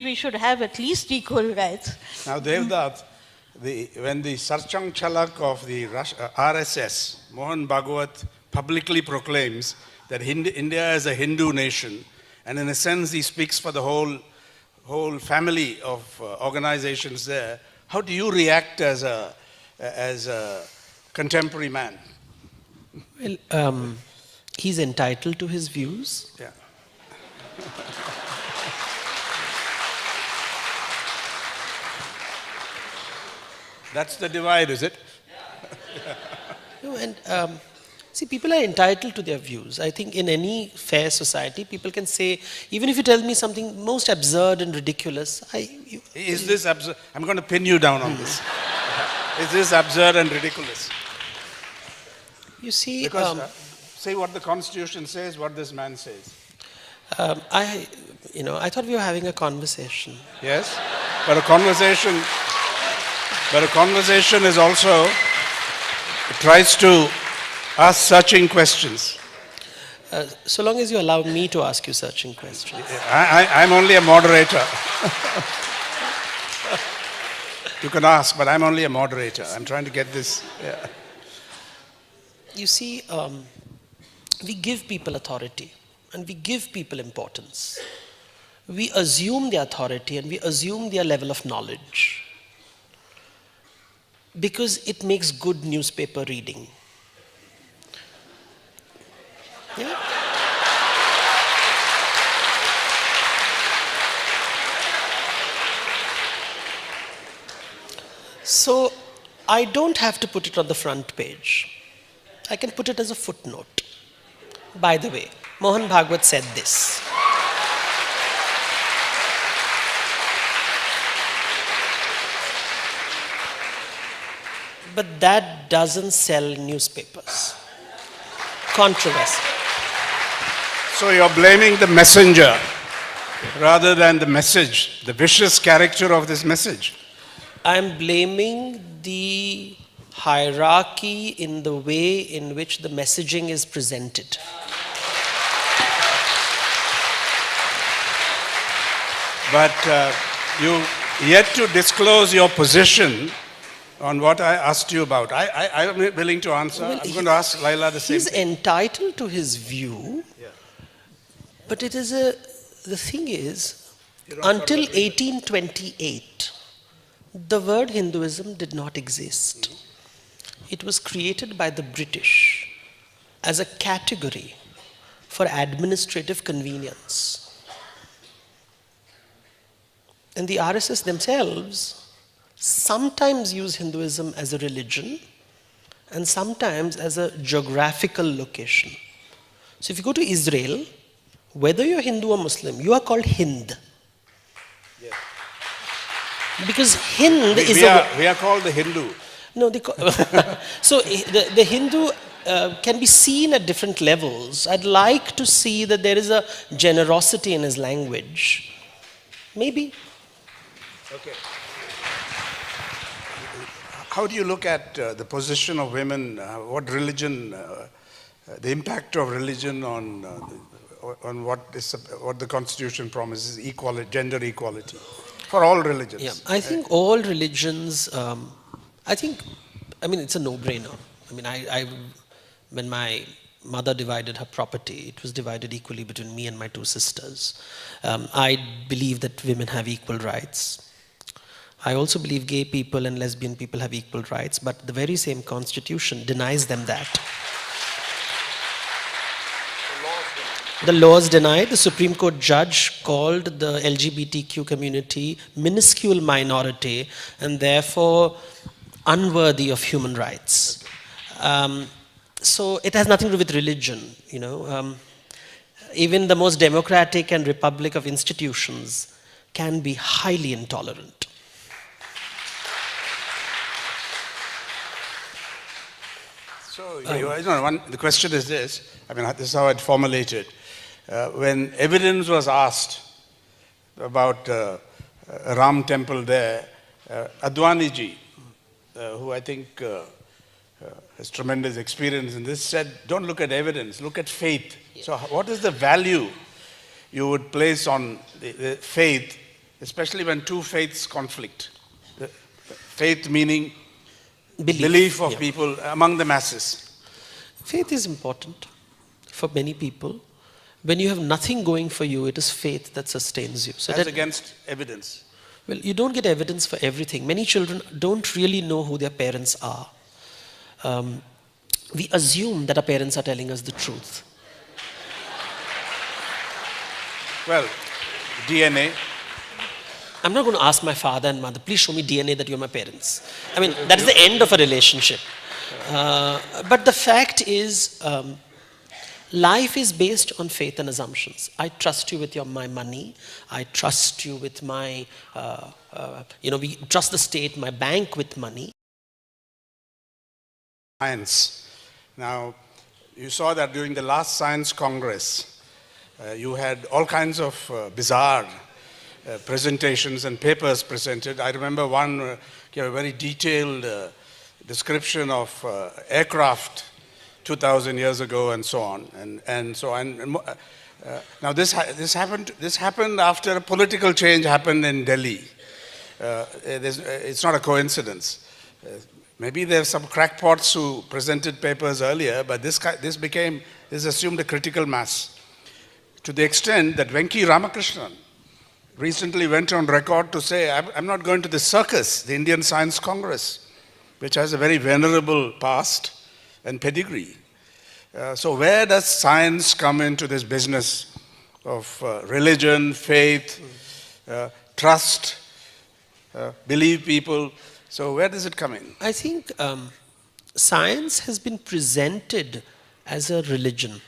we should have at least equal rights. Now, Devdutt, when the Sarchang Chalak of the RSS, Mohan Bhagwat, publicly proclaims that India is a Hindu nation, and in a sense he speaks for the whole family of organizations there, how do you react as a contemporary man? Well, he's entitled to his views. Yeah. That's the divide, is it? No, and see, people are entitled to their views. I think in any fair society, people can say, even if you tell me something most absurd and ridiculous, is this absurd? I'm going to pin you down on this. Is this absurd and ridiculous? You see, because say what the Constitution says, what this man says. I thought we were having a conversation. Yes, but a conversation is also, it tries to ask searching questions. So long as you allow me to ask you searching questions. I'm only a moderator. You can ask, but I'm only a moderator. I'm trying to get this. Yeah. You see, we give people authority and we give people importance. We assume their authority and we assume their level of knowledge because it makes good newspaper reading. Yeah? So I don't have to put it on the front page. I can put it as a footnote. By the way, Mohan Bhagwat said this. But that doesn't sell newspapers. Controversy. So you're blaming the messenger rather than the message, the vicious character of this message. I'm blaming the hierarchy in the way in which the messaging is presented. But you yet to disclose your position on what I asked you about. I'm willing to answer. Well, I'm going to ask Laila the same thing. He's entitled to his view, but it is the thing is, until 1828, the word Hinduism did not exist. It was created by the British as a category for administrative convenience. And the RSS themselves sometimes use Hinduism as a religion and sometimes as a geographical location. So if you go to Israel, whether you're Hindu or Muslim, you are called Hind. Yeah. Because Hind is we are called the Hindu. No, so the Hindu can be seen at different levels. I'd like to see that there is a generosity in his language. Maybe. Okay. How do you look at the position of women? What religion, the impact of religion on what the Constitution promises, equality, gender equality, for all religions? Yeah, I think all religions. I mean, it's a no-brainer. I mean, when my mother divided her property, it was divided equally between me and my two sisters. I believe that women have equal rights. I also believe gay people and lesbian people have equal rights, but the very same constitution denies them that. The laws deny. The Supreme Court judge called the LGBTQ community minuscule minority and therefore unworthy of human rights. So it has nothing to do with religion, you know. Even the most democratic and republic of institutions can be highly intolerant. So, the question is this, I mean, this is how I'd formulate it. When evidence was asked about a Ram temple there, Advaniji, who I think has tremendous experience in this, said, don't look at evidence, look at faith. Yeah. So what is the value you would place on the faith especially when two faiths conflict. Faith meaning Belief of yeah. people among the masses. Faith is important for many people. When you have nothing going for you, it is faith that sustains you. So As that, against evidence. well, you don't get evidence for everything. Many children don't really know who their parents are. We assume that our parents are telling us the truth. Well, DNA. I'm not going to ask my father and mother, please show me DNA that you're my parents. I mean, that is the end of a relationship. But the fact is, life is based on faith and assumptions. I trust you with my money. I trust you with my, we trust the state, my bank with money. Science. Now, you saw that during the last Science Congress, you had all kinds of bizarre presentations and papers presented. I remember one gave a very detailed description of aircraft 2,000 years ago and so on. Now this happened after a political change happened in Delhi. It's not a coincidence. Maybe there's some crackpots who presented papers earlier, but this assumed a critical mass. To the extent that Venki Ramakrishnan recently went on record to say, I'm not going to the circus, the Indian Science Congress, which has a very venerable past and pedigree. So where does science come into this business of religion, faith, trust, believe people? So where does it come in? I think science has been presented as a religion.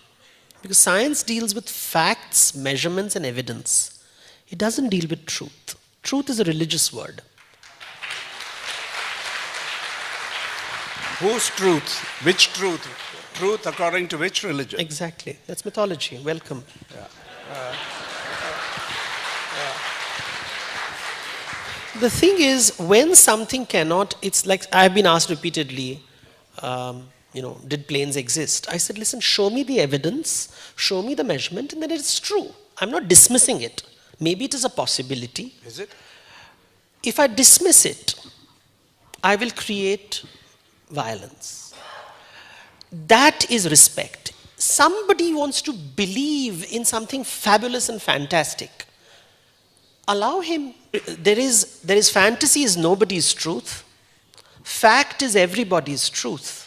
Because science deals with facts, measurements, and evidence. It doesn't deal with truth. Truth is a religious word. Whose truth? Which truth? Truth according to which religion? Exactly. That's mythology. Welcome. The thing is, when something cannot, it's like I've been asked repeatedly, did planes exist? I said, listen, show me the evidence, show me the measurement, and then it's true. I'm not dismissing it. Maybe it is a possibility. Is it? If I dismiss it, I will create violence. That is respect. Somebody wants to believe in something fabulous and fantastic. Allow him. There is fantasy is nobody's truth. Fact is everybody's truth.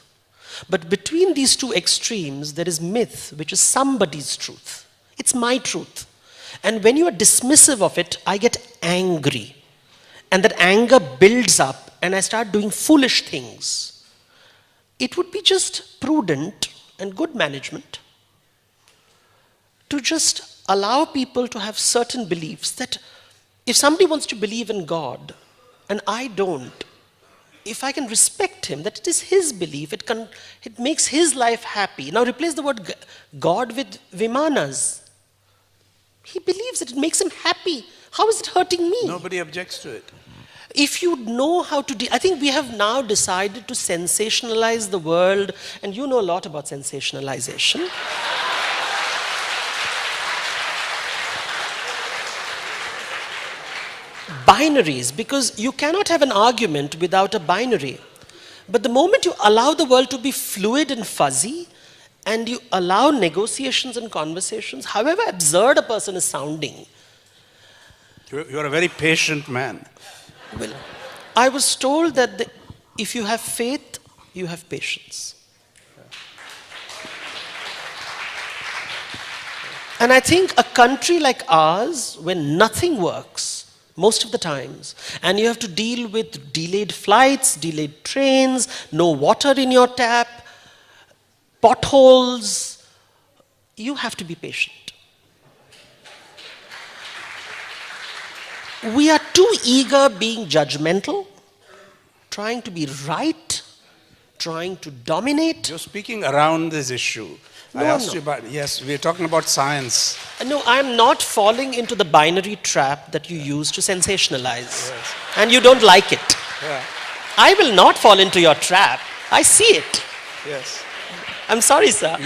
But between these two extremes, there is myth, which is somebody's truth. It's my truth. And when you are dismissive of it, I get angry. And that anger builds up, and I start doing foolish things. It would be just prudent and good management to just allow people to have certain beliefs that if somebody wants to believe in God, and I don't, if I can respect him, that it is his belief, it makes his life happy. Now replace the word God with Vimanas. He believes it makes him happy. How is it hurting me? Nobody objects to it. If you know how to I think we have now decided to sensationalize the world, and you know a lot about sensationalization. Binaries, because you cannot have an argument without a binary. But the moment you allow the world to be fluid and fuzzy, and you allow negotiations and conversations, however absurd a person is sounding. You're a very patient man. Well, I was told that if you have faith, you have patience. And I think a country like ours, when nothing works, most of the times, and you have to deal with delayed flights, delayed trains, no water in your tap, potholes, you have to be patient. We are too eager being judgmental, trying to be right, trying to dominate. You're speaking around this issue. I asked you about, yes, we're talking about science. No, I'm not falling into the binary trap that you use to sensationalize. Yes. And you don't like it. Yeah. I will not fall into your trap. I see it. Yes. I'm sorry, sir.